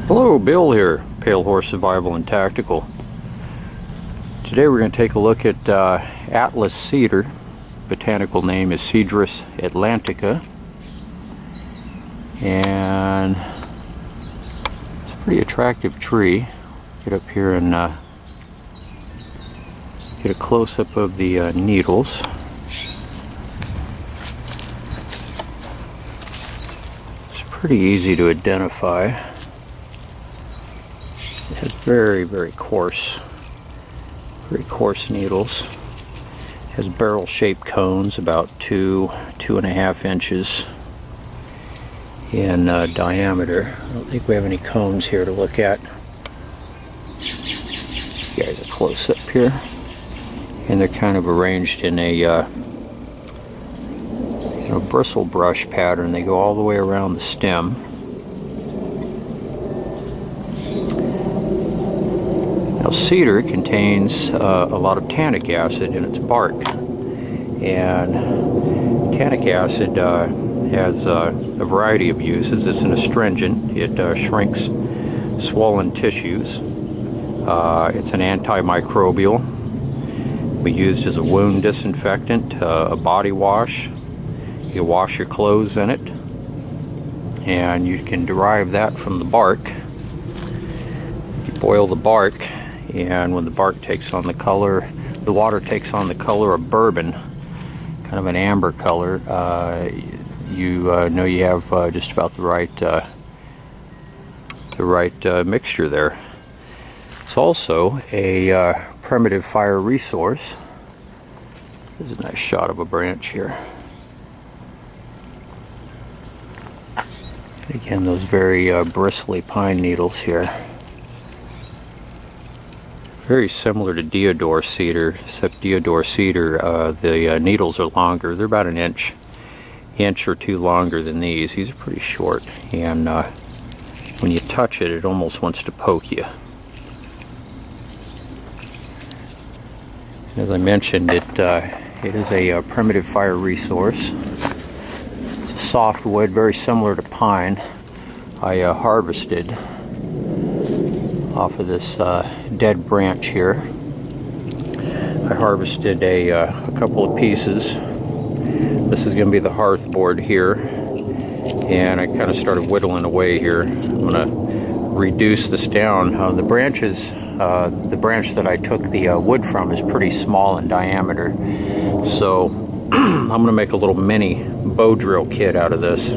Hello, Bill here, Pale Horse Survival and Tactical. Today we're going to take a look at Atlas cedar. Botanical name is Cedar atlantica, and it's a pretty attractive tree. Get up here and get a close-up of the needles. It's pretty easy to identify. It has very coarse needles. It has barrel-shaped cones about 2.5 inches in diameter. I don't think we have any cones here to look at. You guys are close up here, and they're kind of arranged in a bristle brush pattern. They go all the way around the stem. Now, cedar contains a lot of tannic acid in its bark, and tannic acid has a variety of uses. It's an astringent. It shrinks swollen tissues. It's an antimicrobial. We used as a wound disinfectant, a body wash. You wash your clothes in it, and you can derive that from the bark. You boil the bark, and when the bark takes on the color, the water takes on the color of bourbon, kind of an amber color, you know you have just about the right mixture there. It's also a primitive fire resource. There's a nice shot of a branch here. Again, those very bristly pine needles here. Very similar to deodar cedar, except deodar cedar, the needles are longer. They're about an inch or two longer than these. These are pretty short, and when you touch it, it almost wants to poke you. As I mentioned, it is a primitive fire resource. It's a soft wood, very similar to pine. I harvested off of this dead branch here. I harvested a couple of pieces. This is going to be the hearth board here, and I kind of started whittling away here. I'm going to reduce this down. The branches, the branch that I took the wood from is pretty small in diameter, so I'm going to make a little mini bow drill kit out of this.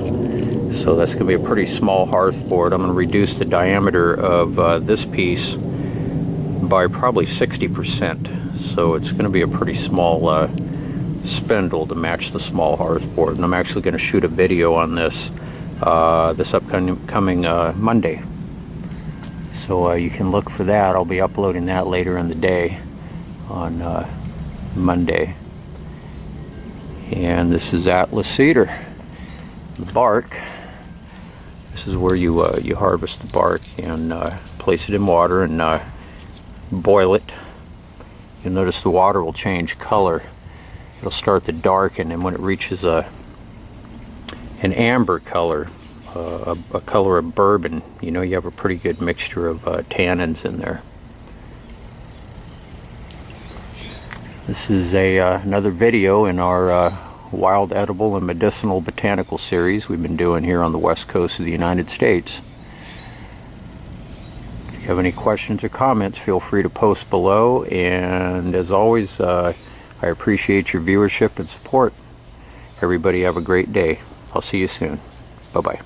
So that's going to be a pretty small hearth board. I'm going to reduce the diameter of this piece by probably 60%. So it's going to be a pretty small spindle to match the small hearth board. And I'm actually going to shoot a video on this this upcoming Monday. So you can look for that. I'll be uploading that later in the day on Monday. And this is Atlas cedar. The bark. This is where you harvest the bark and place it in water and boil it. You'll notice the water will change color. It'll start to darken, and when it reaches an amber color, a color of bourbon, you know you have a pretty good mixture of tannins in there. This is another video in our wild, edible, and medicinal botanical series we've been doing here on the west coast of the United States. If you have any questions or comments, feel free to post below, and as always, I appreciate your viewership and support. Everybody have a great day. I'll see you soon. Bye-bye.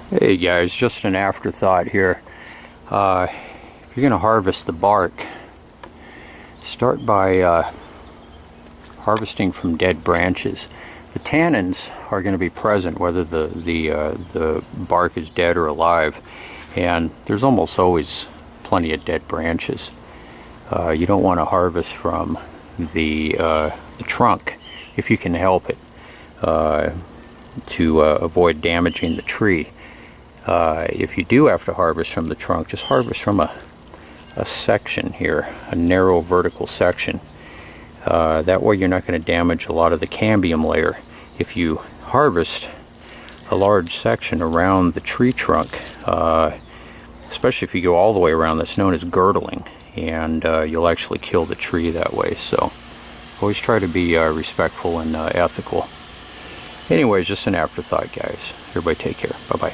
Hey guys, just an afterthought here. If you're going to harvest the bark, start by harvesting from dead branches. The tannins are going to be present whether the bark is dead or alive, and there's almost always plenty of dead branches. You don't want to harvest from the trunk if you can help it, to avoid damaging the tree. If you do have to harvest from the trunk, just harvest from a section here, a narrow vertical section. That way you're not going to damage a lot of the cambium layer. If you harvest a large section around the tree trunk, especially if you go all the way around. That's known as girdling, and you'll actually kill the tree that way. So always try to be respectful and ethical. Anyways, just an afterthought, guys. Everybody take care. Bye-bye.